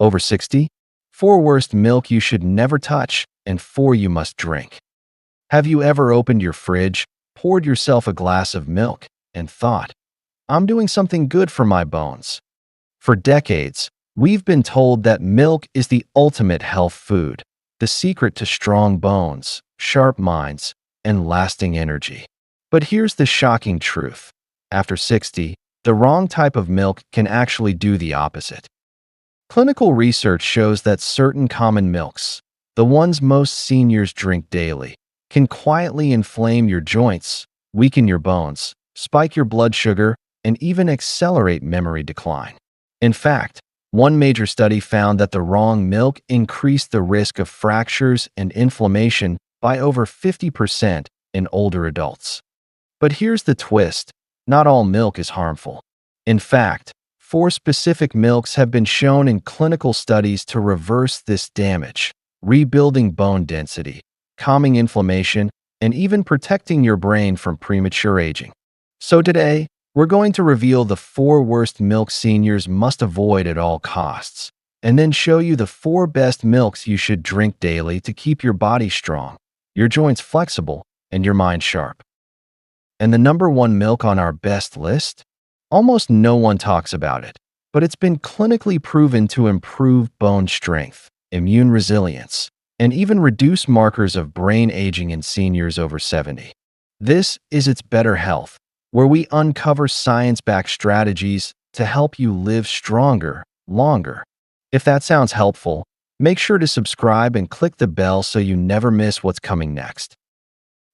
Over 60? 4 worst milk you should never touch, and 4 you must drink. Have you ever opened your fridge, poured yourself a glass of milk, and thought, I'm doing something good for my bones? For decades, we've been told that milk is the ultimate health food, the secret to strong bones, sharp minds, and lasting energy. But here's the shocking truth. After 60, the wrong type of milk can actually do the opposite. Clinical research shows that certain common milks, the ones most seniors drink daily, can quietly inflame your joints, weaken your bones, spike your blood sugar, and even accelerate memory decline. In fact, one major study found that the wrong milk increased the risk of fractures and inflammation by over 50% in older adults. But here's the twist. Not all milk is harmful. In fact, 4 specific milks have been shown in clinical studies to reverse this damage, rebuilding bone density, calming inflammation, and even protecting your brain from premature aging. So today, we're going to reveal the 4 worst milk seniors must avoid at all costs, and then show you the 4 best milks you should drink daily to keep your body strong, your joints flexible, and your mind sharp. And the number 1 milk on our best list? Almost no one talks about it, but it's been clinically proven to improve bone strength, immune resilience, and even reduce markers of brain aging in seniors over 70. This is It's Better Health, where we uncover science-backed strategies to help you live stronger, longer. If that sounds helpful, make sure to subscribe and click the bell so you never miss what's coming next.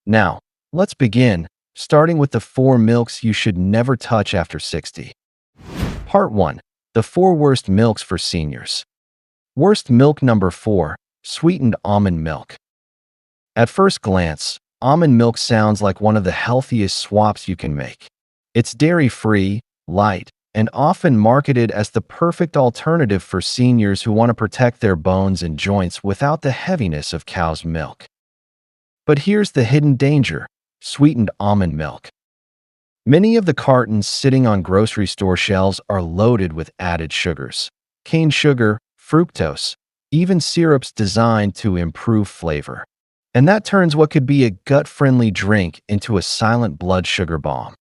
Now, let's begin, starting with the 4 milks you should never touch after 60. Part 1. The 4 worst milks for seniors. Worst milk number 4, sweetened almond milk. At first glance, almond milk sounds like one of the healthiest swaps you can make. It's dairy-free, light, and often marketed as the perfect alternative for seniors who want to protect their bones and joints without the heaviness of cow's milk. But here's the hidden danger: sweetened almond milk. Many of the cartons sitting on grocery store shelves are loaded with added sugars, cane sugar, fructose, even syrups designed to improve flavor. And that turns what could be a gut-friendly drink into a silent blood sugar bomb.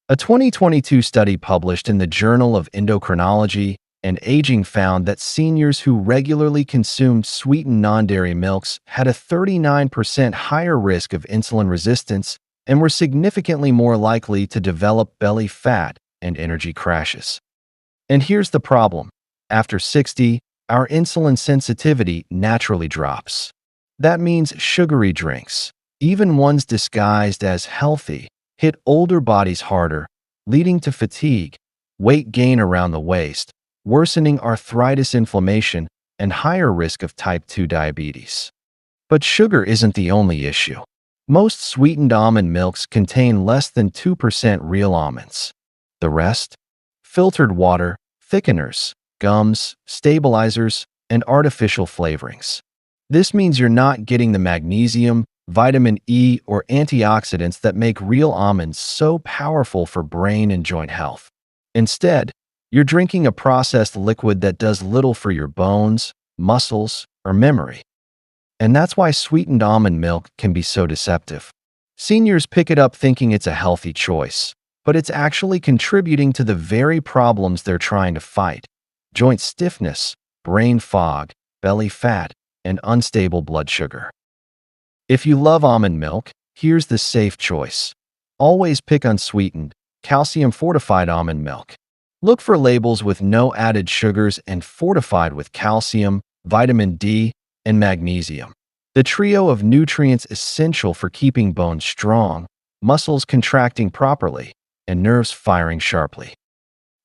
A 2022 study published in the Journal of Endocrinology and Aging found that seniors who regularly consumed sweetened non-dairy milks had a 39% higher risk of insulin resistance and were significantly more likely to develop belly fat and energy crashes. And here's the problem. After 60, our insulin sensitivity naturally drops. That means sugary drinks, even ones disguised as healthy, hit older bodies harder, leading to fatigue, weight gain around the waist, worsening arthritis, inflammation, and higher risk of type 2 diabetes. But sugar isn't the only issue. Most sweetened almond milks contain less than 2% real almonds. The rest? Filtered water, thickeners, gums, stabilizers, and artificial flavorings. This means you're not getting the magnesium, vitamin E, or antioxidants that make real almonds so powerful for brain and joint health. Instead, you're drinking a processed liquid that does little for your bones, muscles, or memory. And that's why sweetened almond milk can be so deceptive. Seniors pick it up thinking it's a healthy choice, but it's actually contributing to the very problems they're trying to fight: joint stiffness, brain fog, belly fat, and unstable blood sugar. If you love almond milk, here's the safe choice. Always pick unsweetened, calcium-fortified almond milk. Look for labels with no added sugars and fortified with calcium, vitamin D, and magnesium, the trio of nutrients essential for keeping bones strong, muscles contracting properly, and nerves firing sharply.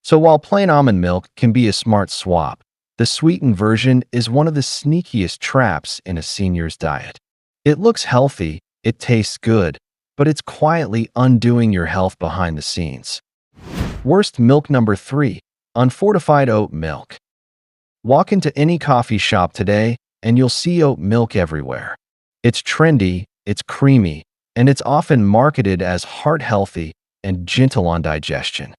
So while plain almond milk can be a smart swap, the sweetened version is one of the sneakiest traps in a senior's diet. It looks healthy, it tastes good, but it's quietly undoing your health behind the scenes. Worst milk number 3, unfortified oat milk. Walk into any coffee shop today and you'll see oat milk everywhere. It's trendy, it's creamy, and it's often marketed as heart-healthy and gentle on digestion.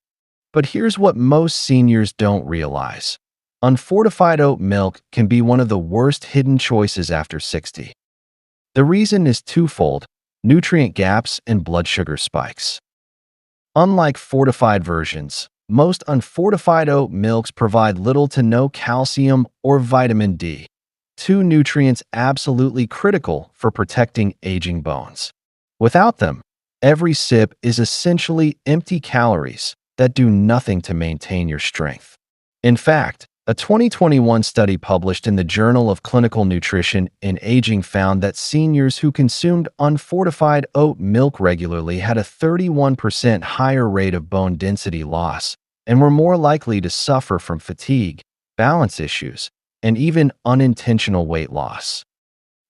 But here's what most seniors don't realize. Unfortified oat milk can be one of the worst hidden choices after 60. The reason is twofold: nutrient gaps and blood sugar spikes. Unlike fortified versions, most unfortified oat milks provide little to no calcium or vitamin D, two nutrients absolutely critical for protecting aging bones. Without them, every sip is essentially empty calories that do nothing to maintain your strength. In fact, a 2021 study published in the Journal of Clinical Nutrition in Aging found that seniors who consumed unfortified oat milk regularly had a 31% higher rate of bone density loss and were more likely to suffer from fatigue, balance issues, and even unintentional weight loss.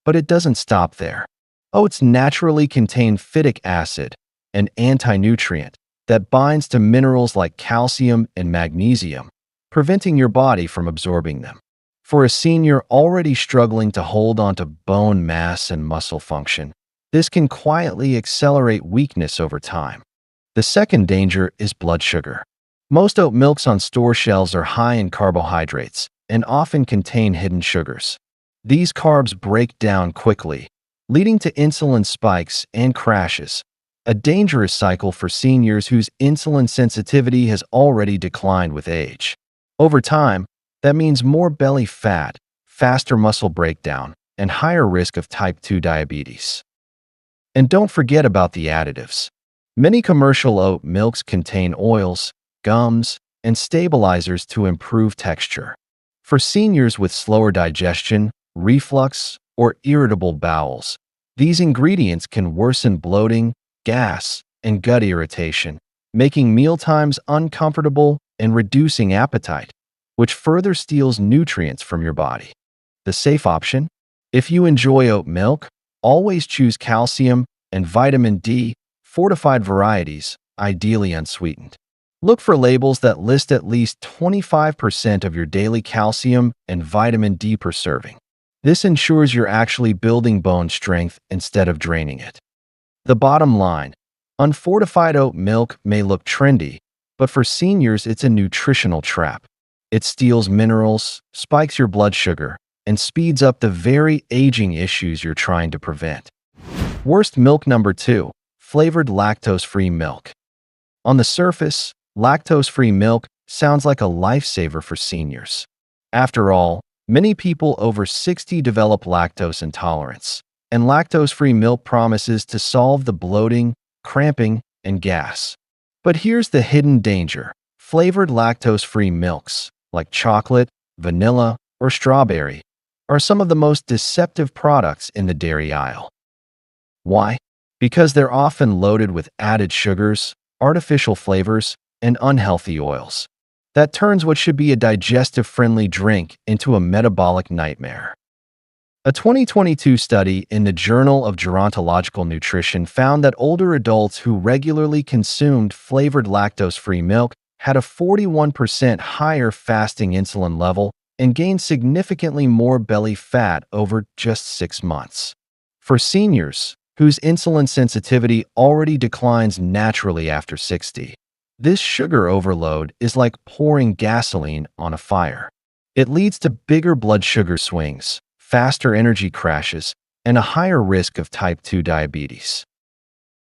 But it doesn't stop there. Oats naturally contain phytic acid, an anti-nutrient that binds to minerals like calcium and magnesium, preventing your body from absorbing them. For a senior already struggling to hold onto bone mass and muscle function, this can quietly accelerate weakness over time. The second danger is blood sugar. Most oat milks on store shelves are high in carbohydrates and often contain hidden sugars. These carbs break down quickly, leading to insulin spikes and crashes, a dangerous cycle for seniors whose insulin sensitivity has already declined with age. Over time, that means more belly fat, faster muscle breakdown, and higher risk of type 2 diabetes. And don't forget about the additives. Many commercial oat milks contain oils, gums, and stabilizers to improve texture. For seniors with slower digestion, reflux, or irritable bowels, these ingredients can worsen bloating, gas, and gut irritation, making mealtimes uncomfortable and reducing appetite, which further steals nutrients from your body. The safe option? If you enjoy oat milk, always choose calcium and vitamin D fortified varieties, ideally unsweetened. Look for labels that list at least 25% of your daily calcium and vitamin D per serving. This ensures you're actually building bone strength instead of draining it. The bottom line: unfortified oat milk may look trendy, but for seniors, it's a nutritional trap. It steals minerals, spikes your blood sugar, and speeds up the very aging issues you're trying to prevent. Worst milk number 2, flavored lactose-free milk. On the surface, lactose-free milk sounds like a lifesaver for seniors. After all, many people over 60 develop lactose intolerance, and lactose-free milk promises to solve the bloating, cramping, and gas. But here's the hidden danger: flavored lactose-free milks, like chocolate, vanilla, or strawberry, are some of the most deceptive products in the dairy aisle. Why? Because they're often loaded with added sugars, artificial flavors, and unhealthy oils. That turns what should be a digestive-friendly drink into a metabolic nightmare. A 2022 study in the Journal of Gerontological Nutrition found that older adults who regularly consumed flavored lactose-free milk had a 41% higher fasting insulin level and gained significantly more belly fat over just 6 months. For seniors, whose insulin sensitivity already declines naturally after 60, this sugar overload is like pouring gasoline on a fire. It leads to bigger blood sugar swings, faster energy crashes, and a higher risk of type 2 diabetes.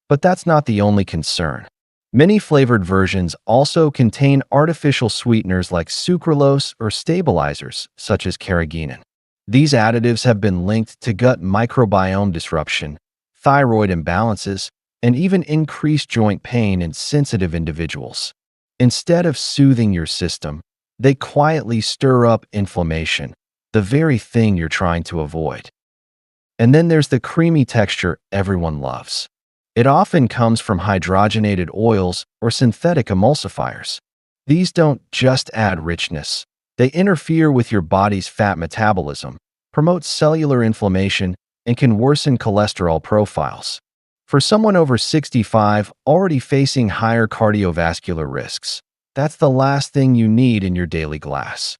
But that's not the only concern. Many flavored versions also contain artificial sweeteners like sucralose or stabilizers, such as carrageenan. These additives have been linked to gut microbiome disruption, thyroid imbalances, and even increased joint pain in sensitive individuals. Instead of soothing your system, they quietly stir up inflammation, the very thing you're trying to avoid. And then there's the creamy texture everyone loves. It often comes from hydrogenated oils or synthetic emulsifiers. These don't just add richness, they interfere with your body's fat metabolism, promote cellular inflammation, and can worsen cholesterol profiles. For someone over 65 already facing higher cardiovascular risks, that's the last thing you need in your daily glass.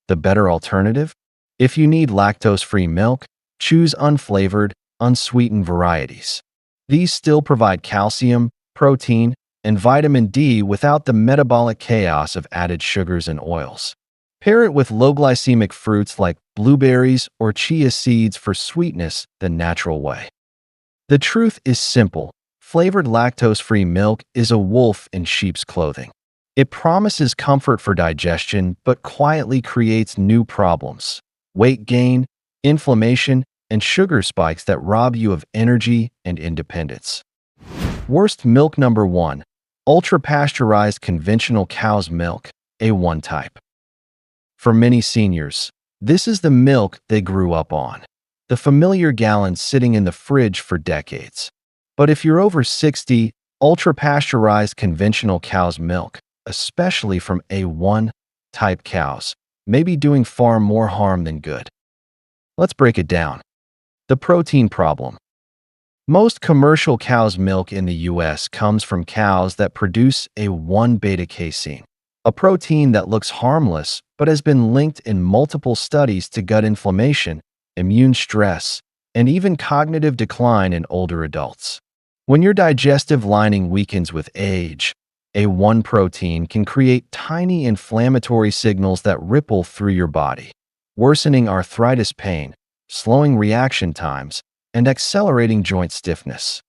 The better alternative? If you need lactose-free milk, choose unflavored, unsweetened varieties. These still provide calcium, protein, and vitamin D without the metabolic chaos of added sugars and oils. Pair it with low glycemic fruits like blueberries or chia seeds for sweetness the natural way. The truth is simple. Flavored lactose-free milk is a wolf in sheep's clothing. It promises comfort for digestion, but quietly creates new problems: weight gain, inflammation, and sugar spikes that rob you of energy and independence. Worst milk number 1. Ultra-pasteurized conventional cow's milk, A1 type. For many seniors, this is the milk they grew up on, the familiar gallons sitting in the fridge for decades. But if you're over 60, ultra-pasteurized conventional cow's milk, especially from A1 type cows, may be doing far more harm than good. Let's break it down. The protein problem. Most commercial cow's milk in the US comes from cows that produce A1 beta-casein, a protein that looks harmless but has been linked in multiple studies to gut inflammation, immune stress, and even cognitive decline in older adults. When your digestive lining weakens with age, A1 protein can create tiny inflammatory signals that ripple through your body, worsening arthritis pain, slowing reaction times, and accelerating joint stiffness.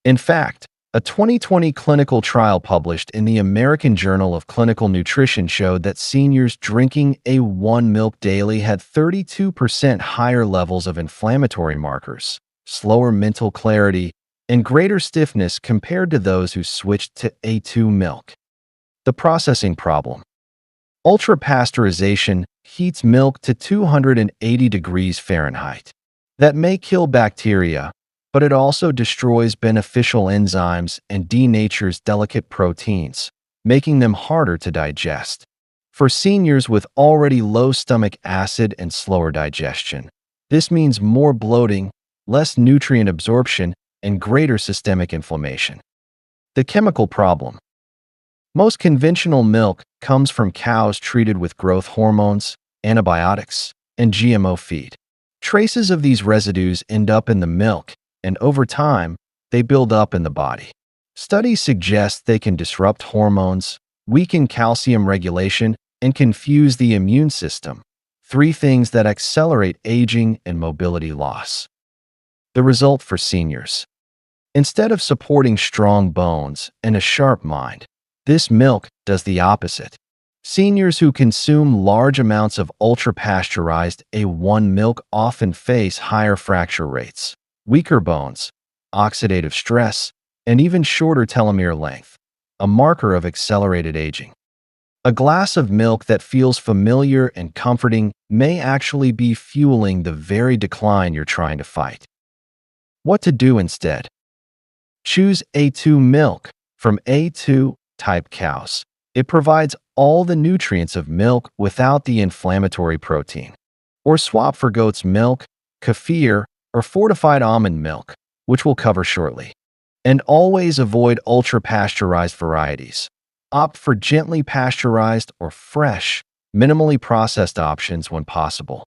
In fact, a 2020 clinical trial published in the American Journal of Clinical Nutrition showed that seniors drinking A1 milk daily had 32% higher levels of inflammatory markers, slower mental clarity, and greater stiffness compared to those who switched to A2 milk. The processing problem. Ultra-pasteurization heats milk to 280 degrees Fahrenheit. That may kill bacteria, but it also destroys beneficial enzymes and denatures delicate proteins, making them harder to digest. For seniors with already low stomach acid and slower digestion, this means more bloating, less nutrient absorption, and greater systemic inflammation. The chemical problem. Most conventional milk comes from cows treated with growth hormones, antibiotics, and GMO feed. Traces of these residues end up in the milk, and over time, they build up in the body. Studies suggest they can disrupt hormones, weaken calcium regulation, and confuse the immune system, 3 things that accelerate aging and mobility loss. The result for seniors. Instead of supporting strong bones and a sharp mind, this milk does the opposite. Seniors who consume large amounts of ultra-pasteurized A1 milk often face higher fracture rates, weaker bones, oxidative stress, and even shorter telomere length, a marker of accelerated aging. A glass of milk that feels familiar and comforting may actually be fueling the very decline you're trying to fight. What to do instead? Choose A2 milk from A2 type cows. It provides all the nutrients of milk without the inflammatory protein. Or swap for goat's milk, kefir, or fortified almond milk, which we'll cover shortly. And always avoid ultra-pasteurized varieties. Opt for gently pasteurized or fresh, minimally processed options when possible.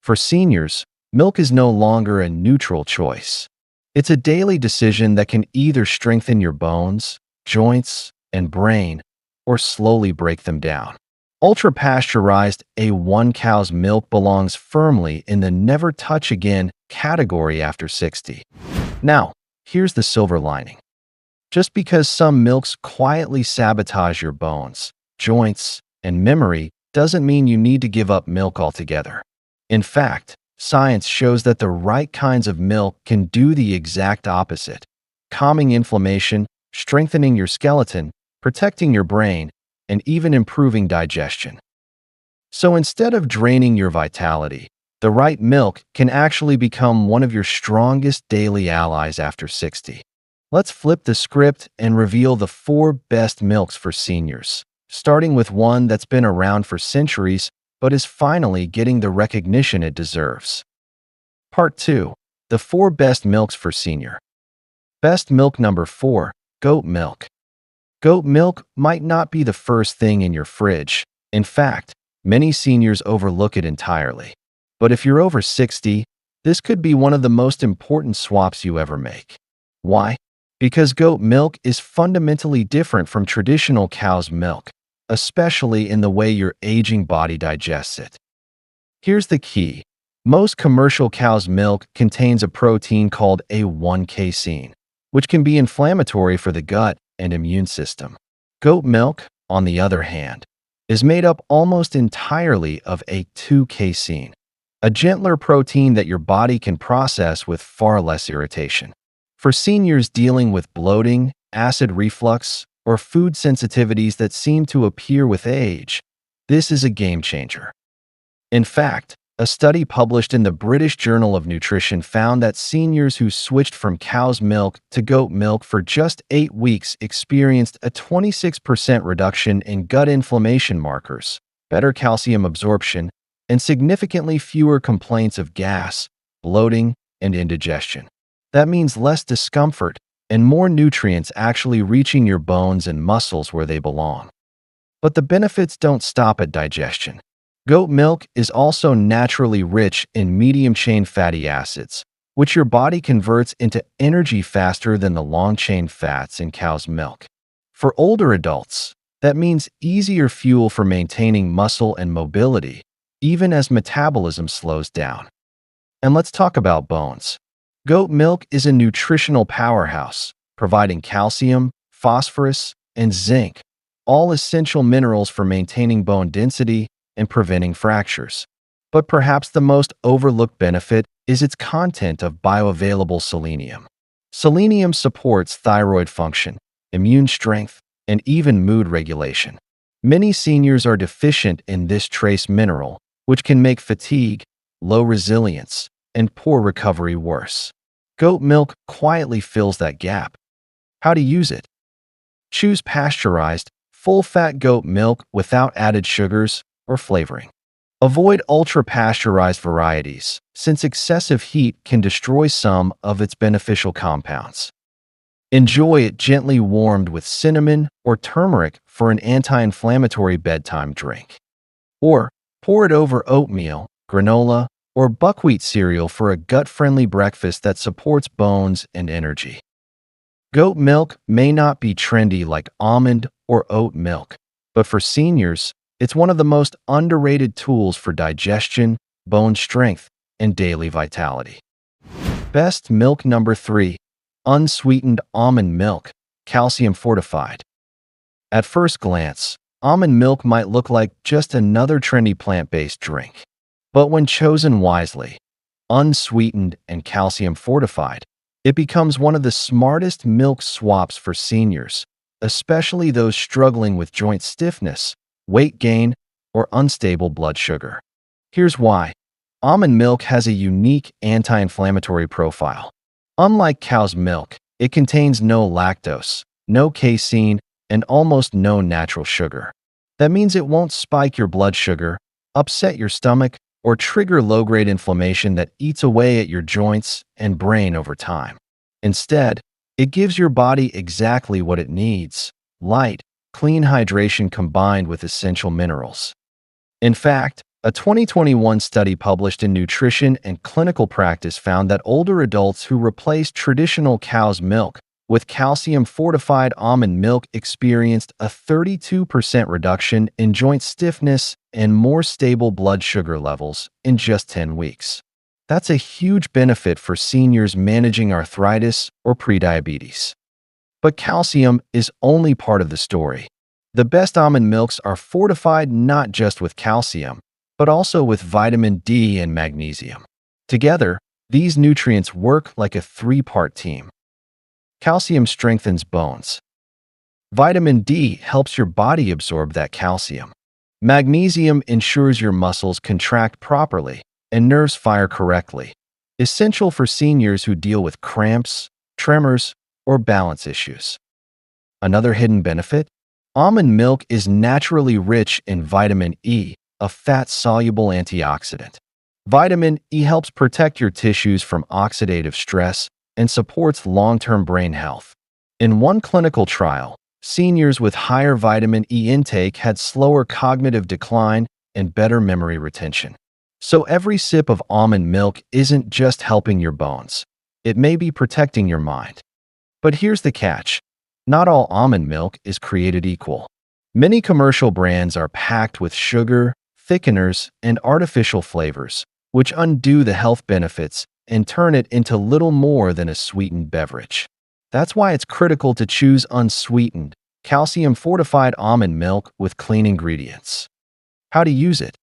For seniors, milk is no longer a neutral choice. It's a daily decision that can either strengthen your bones, joints, and brain, or slowly break them down. Ultra-pasteurized A1 cow's milk belongs firmly in the never touch again category after 60. Now, here's the silver lining. Just because some milks quietly sabotage your bones, joints, and memory doesn't mean you need to give up milk altogether. In fact, science shows that the right kinds of milk can do the exact opposite, calming inflammation, strengthening your skeleton, protecting your brain, and even improving digestion. So instead of draining your vitality, the right milk can actually become one of your strongest daily allies after 60. Let's flip the script and reveal the 4 best milks for seniors, starting with one that's been around for centuries but is finally getting the recognition it deserves. Part 2. The 4 best milks for senior. Best milk number 4, goat milk. Goat milk might not be the first thing in your fridge. In fact, many seniors overlook it entirely. But if you're over 60, this could be one of the most important swaps you ever make. Why? Because goat milk is fundamentally different from traditional cow's milk, especially in the way your aging body digests it. Here's the key. Most commercial cow's milk contains a protein called A1 casein, which can be inflammatory for the gut and immune system. Goat milk, on the other hand, is made up almost entirely of A2 casein, a gentler protein that your body can process with far less irritation. For seniors dealing with bloating, acid reflux, or food sensitivities that seem to appear with age, this is a game changer. In fact, a study published in the British Journal of Nutrition found that seniors who switched from cow's milk to goat milk for just 8 weeks experienced a 26% reduction in gut inflammation markers, better calcium absorption, and significantly fewer complaints of gas, bloating, and indigestion. That means less discomfort and more nutrients actually reaching your bones and muscles where they belong. But the benefits don't stop at digestion. Goat milk is also naturally rich in medium-chain fatty acids, which your body converts into energy faster than the long-chain fats in cow's milk. For older adults, that means easier fuel for maintaining muscle and mobility, even as metabolism slows down. And let's talk about bones. Goat milk is a nutritional powerhouse, providing calcium, phosphorus, and zinc, all essential minerals for maintaining bone density and preventing fractures. But perhaps the most overlooked benefit is its content of bioavailable selenium. Selenium supports thyroid function, immune strength, and even mood regulation. Many seniors are deficient in this trace mineral, which can make fatigue, low resilience, and poor recovery worse. Goat milk quietly fills that gap. How to use it? Choose pasteurized, full-fat goat milk without added sugars or flavoring. Avoid ultra-pasteurized varieties, since excessive heat can destroy some of its beneficial compounds. Enjoy it gently warmed with cinnamon or turmeric for an anti-inflammatory bedtime drink. Or pour it over oatmeal, granola, or buckwheat cereal for a gut-friendly breakfast that supports bones and energy. Goat milk may not be trendy like almond or oat milk, but for seniors, it's one of the most underrated tools for digestion, bone strength, and daily vitality. Best milk number 3. Unsweetened almond milk, calcium fortified. At first glance, almond milk might look like just another trendy plant-based drink. But when chosen wisely, unsweetened and calcium fortified, it becomes one of the smartest milk swaps for seniors, especially those struggling with joint stiffness, weight gain, or unstable blood sugar. Here's why. Almond milk has a unique anti-inflammatory profile. Unlike cow's milk, it contains no lactose, no casein, and almost no natural sugar. That means it won't spike your blood sugar, upset your stomach, or trigger low-grade inflammation that eats away at your joints and brain over time. Instead, it gives your body exactly what it needs: light, clean hydration combined with essential minerals. In fact, a 2021 study published in Nutrition and Clinical Practice found that older adults who replaced traditional cow's milk with calcium-fortified almond milk experienced a 32% reduction in joint stiffness and more stable blood sugar levels in just 10 weeks. That's a huge benefit for seniors managing arthritis or prediabetes. But calcium is only part of the story. The best almond milks are fortified not just with calcium, but also with vitamin D and magnesium. Together, these nutrients work like a three-part team. Calcium strengthens bones. Vitamin D helps your body absorb that calcium. Magnesium ensures your muscles contract properly and nerves fire correctly, essential for seniors who deal with cramps, tremors, or balance issues. Another hidden benefit? Almond milk is naturally rich in vitamin E, a fat-soluble antioxidant. Vitamin E helps protect your tissues from oxidative stress and supports long-term brain health. In one clinical trial, seniors with higher vitamin E intake had slower cognitive decline and better memory retention. So every sip of almond milk isn't just helping your bones. It may be protecting your mind. But here's the catch. Not all almond milk is created equal. Many commercial brands are packed with sugar, thickeners, and artificial flavors, which undo the health benefits and turn it into little more than a sweetened beverage. That's why it's critical to choose unsweetened, calcium-fortified almond milk with clean ingredients. How to use it?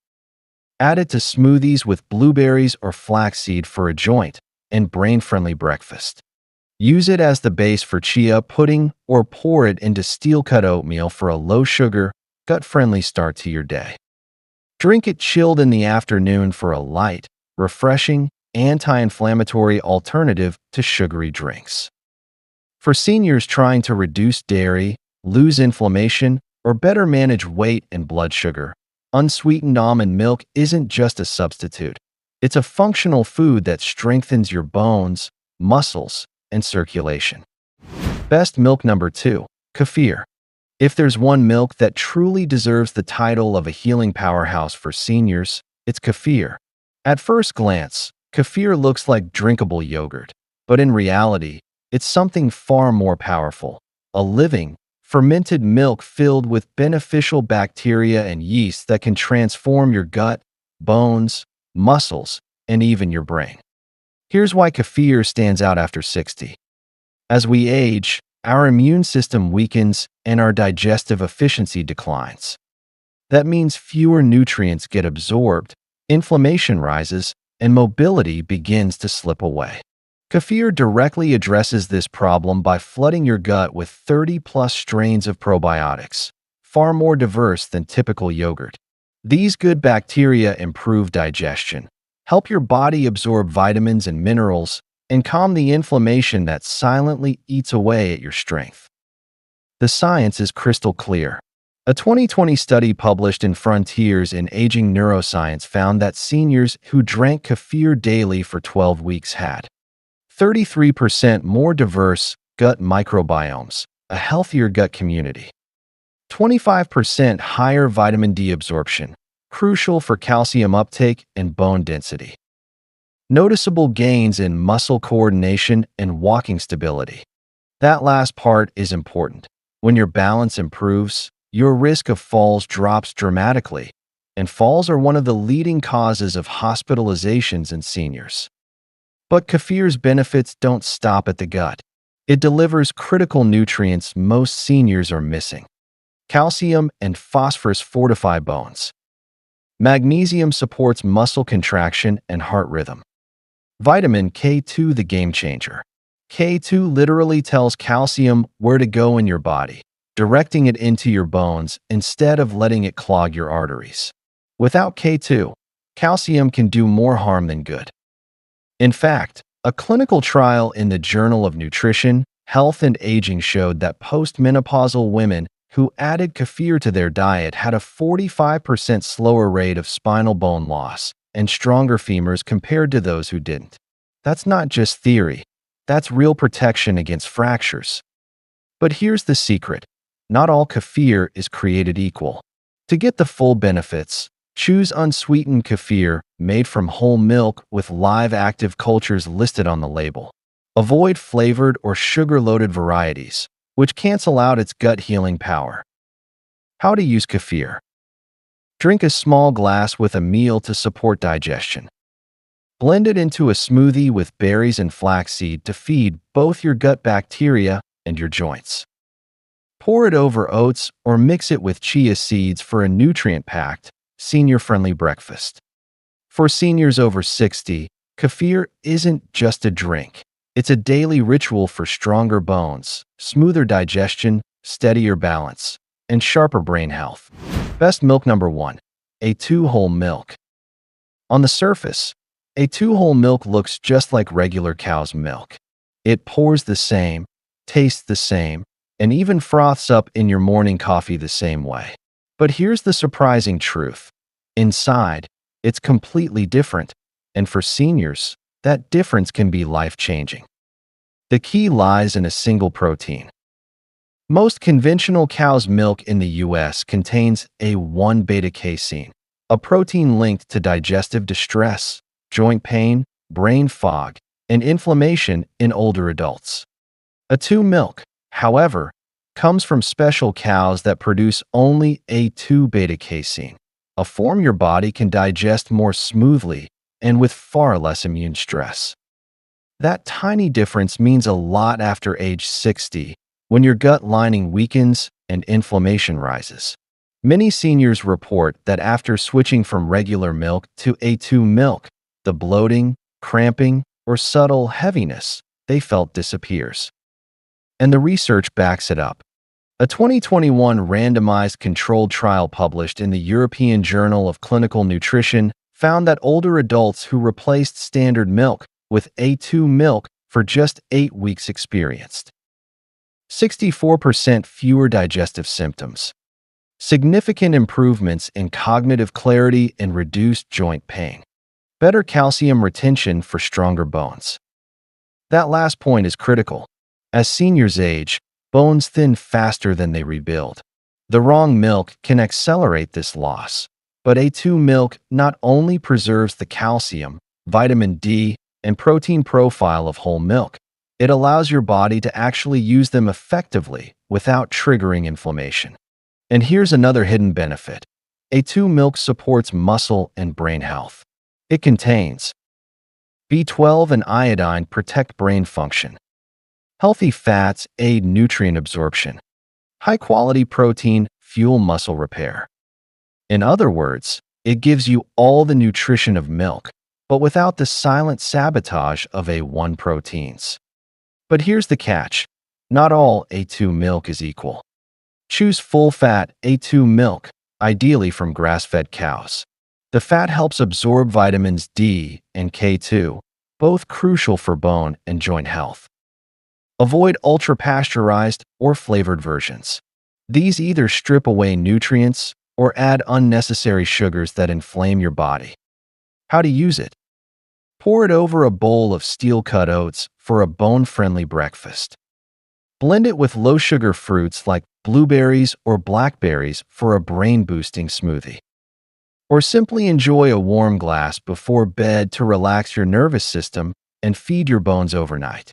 Add it to smoothies with blueberries or flaxseed for a joint and brain-friendly breakfast. Use it as the base for chia pudding or pour it into steel-cut oatmeal for a low-sugar, gut-friendly start to your day. Drink it chilled in the afternoon for a light, refreshing, anti-inflammatory alternative to sugary drinks. For seniors trying to reduce dairy, lose inflammation, or better manage weight and blood sugar, unsweetened almond milk isn't just a substitute. It's a functional food that strengthens your bones, muscles, and circulation. Best milk number 2, kefir. If there's one milk that truly deserves the title of a healing powerhouse for seniors, it's kefir. At first glance, kefir looks like drinkable yogurt, but in reality, it's something far more powerful, a living, fermented milk filled with beneficial bacteria and yeast that can transform your gut, bones, muscles, and even your brain. Here's why kefir stands out after 60. As we age, our immune system weakens and our digestive efficiency declines. That means fewer nutrients get absorbed, inflammation rises, and mobility begins to slip away. Kefir directly addresses this problem by flooding your gut with 30-plus strains of probiotics, far more diverse than typical yogurt. These good bacteria improve digestion, help your body absorb vitamins and minerals, and calm the inflammation that silently eats away at your strength. The science is crystal clear. A 2020 study published in Frontiers in Aging Neuroscience found that seniors who drank kefir daily for 12 weeks had 33% more diverse gut microbiomes, a healthier gut community, 25% higher vitamin D absorption, crucial for calcium uptake and bone density, noticeable gains in muscle coordination and walking stability. That last part is important. When your balance improves, your risk of falls drops dramatically, and falls are one of the leading causes of hospitalizations in seniors. But kefir's benefits don't stop at the gut. It delivers critical nutrients most seniors are missing. Calcium and phosphorus fortify bones. Magnesium supports muscle contraction and heart rhythm. Vitamin K2, the game changer. K2 literally tells calcium where to go in your body, directing it into your bones instead of letting it clog your arteries. Without K2, calcium can do more harm than good. In fact, a clinical trial in the Journal of Nutrition, Health and Aging showed that postmenopausal women who added kefir to their diet had a 45% slower rate of spinal bone loss and stronger femurs compared to those who didn't. That's not just theory. That's real protection against fractures. But here's the secret. Not all kefir is created equal. To get the full benefits, choose unsweetened kefir made from whole milk with live active cultures listed on the label. Avoid flavored or sugar-loaded varieties, which cancel out its gut-healing power. How to use kefir. Drink a small glass with a meal to support digestion. Blend it into a smoothie with berries and flaxseed to feed both your gut bacteria and your joints. Pour it over oats or mix it with chia seeds for a nutrient-packed, senior-friendly breakfast. For seniors over 60, kefir isn't just a drink. It's a daily ritual for stronger bones, smoother digestion, steadier balance, and sharper brain health. Best milk number 1. A2 whole milk. On the surface, A2 whole milk looks just like regular cow's milk. It pours the same, tastes the same, and even froths up in your morning coffee the same way. But here's the surprising truth. Inside, it's completely different, and for seniors, that difference can be life-changing. The key lies in a single protein. Most conventional cow's milk in the U.S. contains A1 beta-casein, a protein linked to digestive distress, joint pain, brain fog, and inflammation in older adults. A2 milk, however, comes from special cows that produce only A2 beta-casein, a form your body can digest more smoothly and with far less immune stress. That tiny difference means a lot after age 60, when your gut lining weakens and inflammation rises. Many seniors report that after switching from regular milk to A2 milk, the bloating, cramping, or subtle heaviness they felt disappears. And the research backs it up. A 2021 randomized controlled trial published in the European Journal of Clinical Nutrition found that older adults who replaced standard milk with A2 milk for just 8 weeks experienced 64% fewer digestive symptoms, significant improvements in cognitive clarity and reduced joint pain, better calcium retention for stronger bones. That last point is critical. As seniors age, bones thin faster than they rebuild. The wrong milk can accelerate this loss, but A2 milk not only preserves the calcium, vitamin D, and protein profile of whole milk, it allows your body to actually use them effectively without triggering inflammation. And here's another hidden benefit. A2 milk supports muscle and brain health. It contains B12 and iodine protect brain function. Healthy fats aid nutrient absorption. High-quality protein fuel muscle repair. In other words, it gives you all the nutrition of milk, but without the silent sabotage of A1 proteins. But here's the catch. Not all A2 milk is equal. Choose full-fat A2 milk, ideally from grass-fed cows. The fat helps absorb vitamins D and K2, both crucial for bone and joint health. Avoid ultra-pasteurized or flavored versions. These either strip away nutrients or add unnecessary sugars that inflame your body. How to use it? Pour it over a bowl of steel-cut oats for a bone-friendly breakfast. Blend it with low-sugar fruits like blueberries or blackberries for a brain-boosting smoothie. Or simply enjoy a warm glass before bed to relax your nervous system and feed your bones overnight.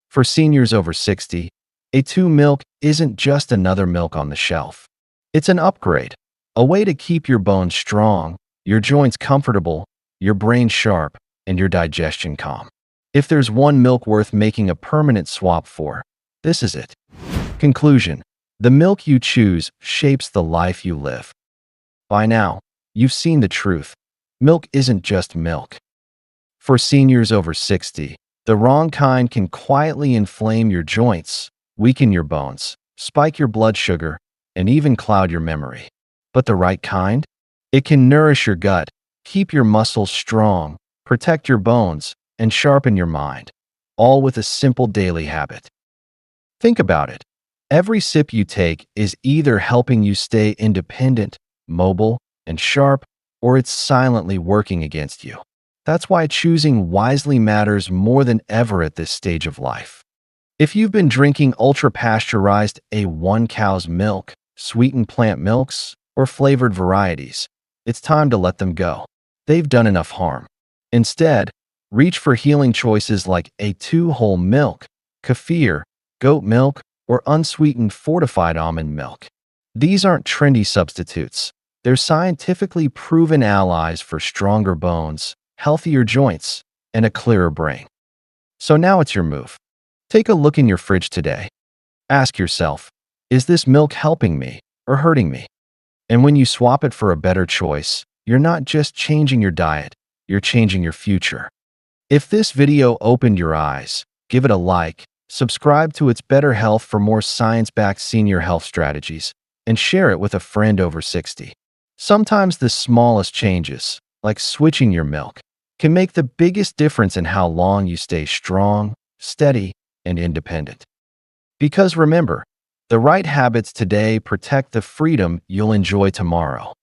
For seniors over 60, A2 milk isn't just another milk on the shelf. It's an upgrade, a way to keep your bones strong, your joints comfortable, your brain sharp, and your digestion calm. If there's one milk worth making a permanent swap for, this is it. Conclusion: the milk you choose shapes the life you live. By now, you've seen the truth. Milk isn't just milk. For seniors over 60, the wrong kind can quietly inflame your joints, weaken your bones, spike your blood sugar, and even cloud your memory. But the right kind? It can nourish your gut, keep your muscles strong, protect your bones, and sharpen your mind, all with a simple daily habit. Think about it. Every sip you take is either helping you stay independent, mobile, and sharp, or it's silently working against you. That's why choosing wisely matters more than ever at this stage of life. If you've been drinking ultra-pasteurized A1 cow's milk, sweetened plant milks, or flavored varieties, it's time to let them go. They've done enough harm. Instead, reach for healing choices like A2 whole milk, kefir, goat milk, or unsweetened fortified almond milk. These aren't trendy substitutes. They're scientifically proven allies for stronger bones, healthier joints, and a clearer brain. So now it's your move. Take a look in your fridge today. Ask yourself, is this milk helping me or hurting me? And when you swap it for a better choice, you're not just changing your diet, you're changing your future. If this video opened your eyes, give it a like, subscribe to It's Better Health for more science-backed senior health strategies, and share it with a friend over 60. Sometimes the smallest changes, like switching your milk, can make the biggest difference in how long you stay strong, steady, and independent. Because remember, the right habits today protect the freedom you'll enjoy tomorrow.